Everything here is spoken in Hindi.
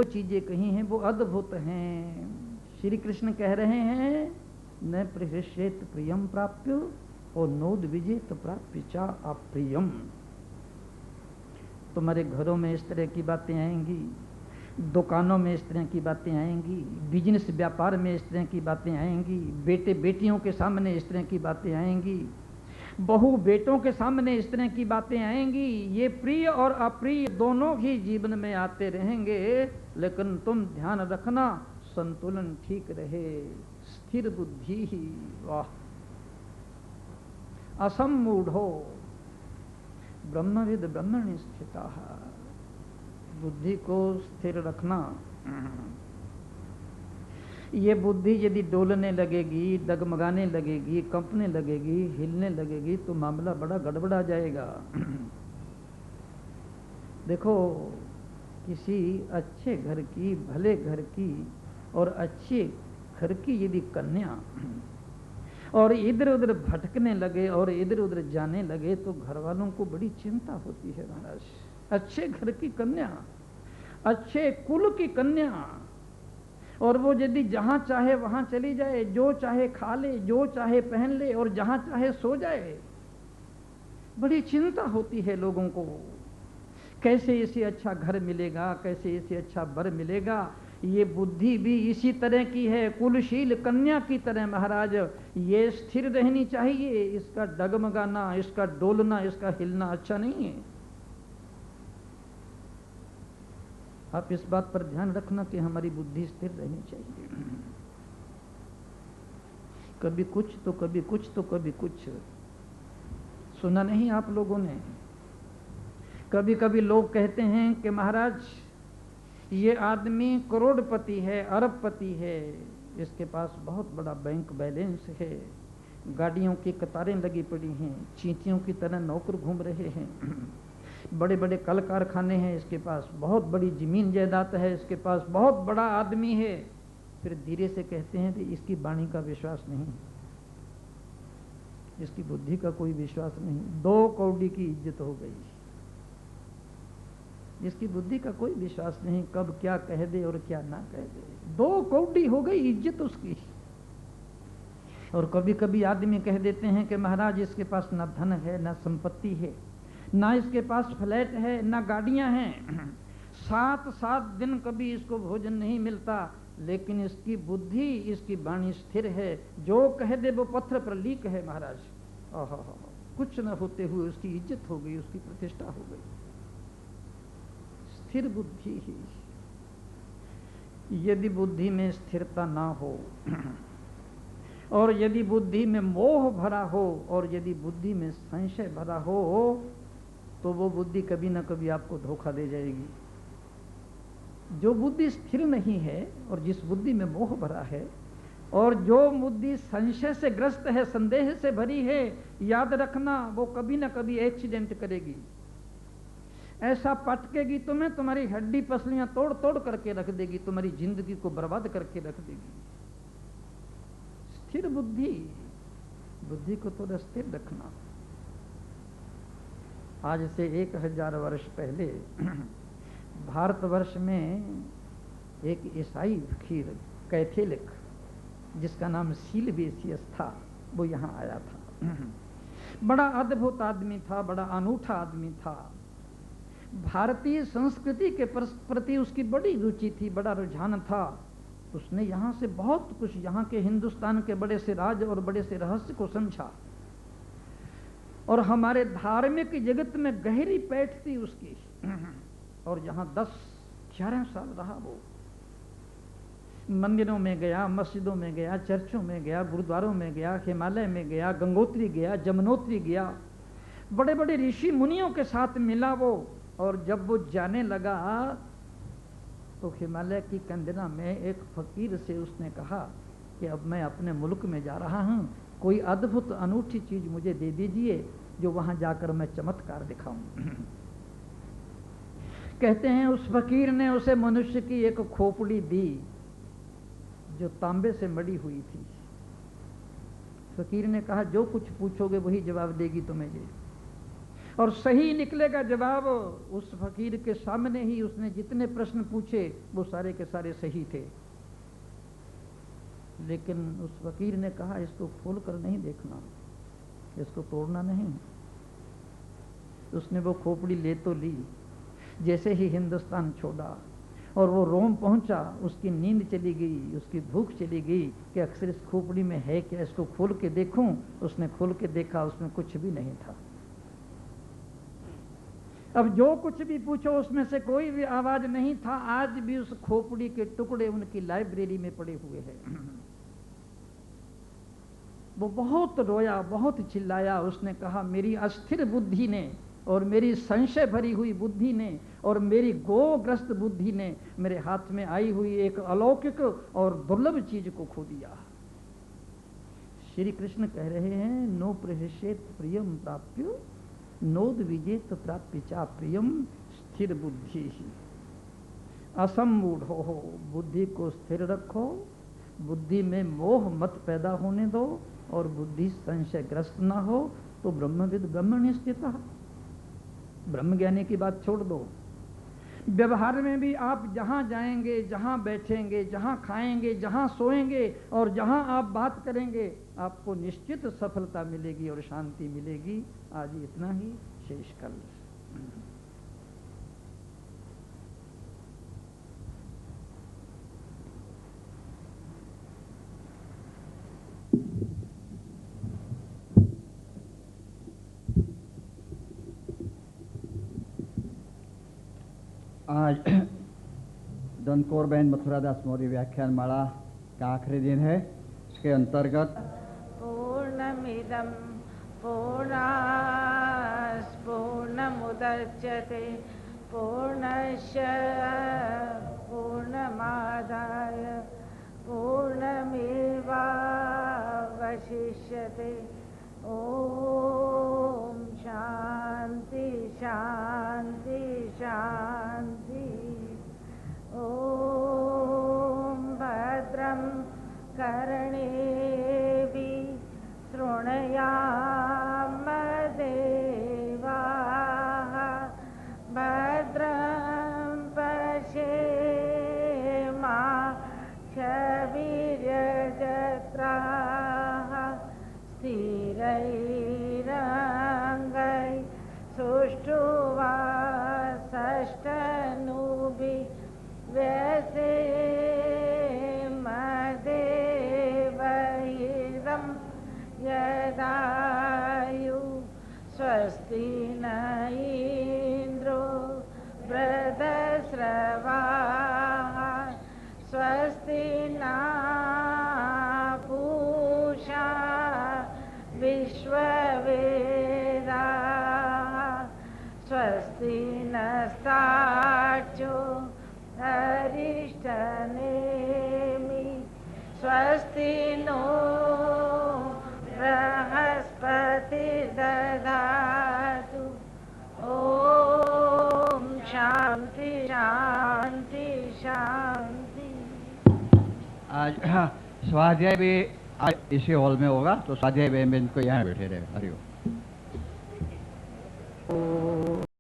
चीजें कही हैं वो अद्भुत हैं। श्री कृष्ण कह रहे हैं न प्रहृष्येत प्रियम प्राप्य और नोद विजेत प्राप्य चा अप्रियम। तुम्हारे घरों में इस तरह की बातें आएंगी, दुकानों में इस तरह की बातें आएंगी, बिजनेस व्यापार में इस तरह की बातें आएंगी, बेटे बेटियों के सामने इस तरह की बातें आएंगी, बहू बेटों के सामने इस तरह की बातें आएंगी। ये प्रिय और अप्रिय दोनों ही जीवन में आते रहेंगे, लेकिन तुम ध्यान रखना संतुलन ठीक रहे, स्थिर बुद्धि ही। वाह, असम्मूढ़ो ब्रह्मविद ब्रह्मणि स्थिता। बुद्धि को स्थिर रखना। ये बुद्धि यदि डोलने लगेगी, डगमगाने लगेगी, कंपने लगेगी, हिलने लगेगी तो मामला बड़ा गड़बड़ा जाएगा। देखो, किसी अच्छे घर की, भले घर की और अच्छे घर की यदि कन्या और इधर उधर भटकने लगे और इधर उधर जाने लगे तो घर वालों को बड़ी चिंता होती है महाराज। अच्छे घर की कन्या, अच्छे कुल की कन्या, और वो यदि जहां चाहे वहां चली जाए, जो चाहे खा ले, जो चाहे पहन ले और जहां चाहे सो जाए, बड़ी चिंता होती है लोगों को। कैसे इसे अच्छा घर मिलेगा, कैसे इसे अच्छा वर मिलेगा। ये बुद्धि भी इसी तरह की है, कुलशील कन्या की तरह महाराज। ये स्थिर रहनी चाहिए, इसका डगमगाना, इसका डोलना, इसका हिलना अच्छा नहीं है। आप इस बात पर ध्यान रखना कि हमारी बुद्धि स्थिर रहनी चाहिए। कभी कुछ तो कभी कुछ तो कभी कुछ। सुना नहीं आप लोगों ने? कभी कभी लोग कहते हैं कि महाराज ये आदमी करोड़पति है, अरबपति है, इसके पास बहुत बड़ा बैंक बैलेंस है, गाड़ियों की कतारें लगी पड़ी हैं, चींटियों की तरह नौकर घूम रहे हैं, बड़े बड़े कल कारखाने हैं इसके पास, बहुत बड़ी जमीन जायदाद है इसके पास, बहुत बड़ा आदमी है। फिर धीरे से कहते हैं कि इसकी वाणी का विश्वास नहीं, इसकी बुद्धि का कोई विश्वास नहीं, 2 कौड़ी की इज्जत हो गई, इसकी बुद्धि का कोई विश्वास नहीं, कब क्या कह दे और क्या ना कह दे। 2 कौड़ी हो गई इज्जत उसकी। और कभी कभी आदमी कह देते हैं कि महाराज इसके पास ना धन है, ना संपत्ति है, ना इसके पास फ्लैट है, ना गाड़ियां हैं, 7 दिन कभी इसको भोजन नहीं मिलता, लेकिन इसकी बुद्धि, इसकी वाणी स्थिर है, जो कह दे वो पत्थर पर लीक है महाराज। कुछ न होते हुए उसकी इज्जत हो गई, उसकी प्रतिष्ठा हो गई। स्थिर बुद्धि ही। यदि बुद्धि में स्थिरता ना हो और यदि बुद्धि में मोह भरा हो और यदि बुद्धि में संशय भरा हो तो वो बुद्धि कभी ना कभी आपको धोखा दे जाएगी। जो बुद्धि स्थिर नहीं है और जिस बुद्धि में मोह भरा है और जो बुद्धि संशय से ग्रस्त है, संदेह से भरी है, याद रखना वो कभी ना कभी एक्सीडेंट करेगी, ऐसा पटकेगी तुम्हें, तुम्हारी हड्डी पसलियां तोड़ तोड़ करके रख देगी, तुम्हारी जिंदगी को बर्बाद करके रख देगी। स्थिर बुद्धि, बुद्धि को थोड़ा स्थिर रखना। आज से 1000 वर्ष पहले भारतवर्ष में एक ईसाई फकीर, कैथोलिक, जिसका नाम सीलवेसियस था, वो यहाँ आया था। बड़ा अद्भुत आदमी था, बड़ा अनूठा आदमी था। भारतीय संस्कृति के प्रति उसकी बड़ी रुचि थी, बड़ा रुझान था। उसने यहाँ से बहुत कुछ, यहाँ के हिंदुस्तान के बड़े से राज और बड़े से रहस्य को समझा और हमारे धार्मिक जगत में गहरी पैठ थी उसकी। और यहाँ 10-11 साल रहा वो। मंदिरों में गया, मस्जिदों में गया, चर्चों में गया, गुरुद्वारों में गया, हिमालय में गया, गंगोत्री गया, जमुनोत्री गया, बड़े बड़े ऋषि मुनियों के साथ मिला वो। और जब वो जाने लगा तो हिमालय की कंदरा में एक फकीर से उसने कहा कि अब मैं अपने मुल्क में जा रहा हूँ, कोई अद्भुत अनूठी चीज मुझे दे दीजिए जो वहां जाकर मैं चमत्कार दिखाऊं। कहते हैं उस फकीर ने उसे मनुष्य की एक खोपड़ी दी जो तांबे से मड़ी हुई थी। फकीर ने कहा जो कुछ पूछोगे वही जवाब देगी तुम्हें ये। और सही निकलेगा जवाब। उस फकीर के सामने ही उसने जितने प्रश्न पूछे वो सारे के सारे सही थे। लेकिन उस फकीर ने कहा इसको खोल कर नहीं देखना, इसको तोड़ना नहीं। उसने वो खोपड़ी ले तो ली, जैसे ही हिंदुस्तान छोड़ा और वो रोम पहुंचा, उसकी नींद चली गई, उसकी भूख चली गई कि अक्सर इस खोपड़ी में है क्या, इसको खोल के देखूं। उसने खोल के देखा, उसमें कुछ भी नहीं था। अब जो कुछ भी पूछो उसमें से कोई भी आवाज नहीं था। आज भी उस खोपड़ी के टुकड़े उनकी लाइब्रेरी में पड़े हुए हैं। वो बहुत रोया, बहुत चिल्लाया। उसने कहा मेरी अस्थिर बुद्धि ने और मेरी संशय भरी हुई बुद्धि ने और मेरी गोग्रस्त बुद्धि ने मेरे हाथ में आई हुई एक अलौकिक और दुर्लभ चीज को खो दिया। श्री कृष्ण कह रहे हैं नो प्रहृष्येत प्रियम प्राप्य नोद विजेत प्राप्य चा प्रियम स्थिर बुद्धि ही। असमूढ़ हो, बुद्धि को स्थिर रखो, बुद्धि में मोह मत पैदा होने दो और बुद्धि संशयग्रस्त ना हो तो ब्रह्मविद ब्रह्मनिष्ठिता। ब्रह्मज्ञानी की बात छोड़ दो, व्यवहार में भी आप जहां जाएंगे, जहां बैठेंगे, जहां खाएंगे, जहां सोएंगे और जहां आप बात करेंगे, आपको निश्चित सफलता मिलेगी और शांति मिलेगी। आज इतना ही, शेष कल। आज दनकौर बहन मथुरादास मौर्य व्याख्यान माला का आखिरी दिन है। इसके अंतर्गत पूर्णमिदं पूर्णात् पूर्णमुदच्यते पूर्णस्य पूर्णमादाय पूर्णमेवावशिष्यते। ओम शांति शांति शांति। ओम भद्रं कर्णेभिः शृणुयाम देवाः भद्रं पश्येमाक्षभिर्यजत्राः स्थिरैरङ्गैः सुष्ठुवासष्टनुभिः व्यसेमदेवहितं यदायु स्वस्ति न इन्द्रो वृद्धश्रवाः स्वस्ति नः पूषा विश्ववेदाः स्वस्ति नस्तार्क्ष्यो अरिष्टनेमि स्वस्ति नो बृहस्पतिर्दधातु। ओम शांति शांति शांति। आज स्वाध्याय भी आज इसी हॉल में होगा, तो स्वाध्याय बहन को यहाँ बैठे रहे। हरिओम।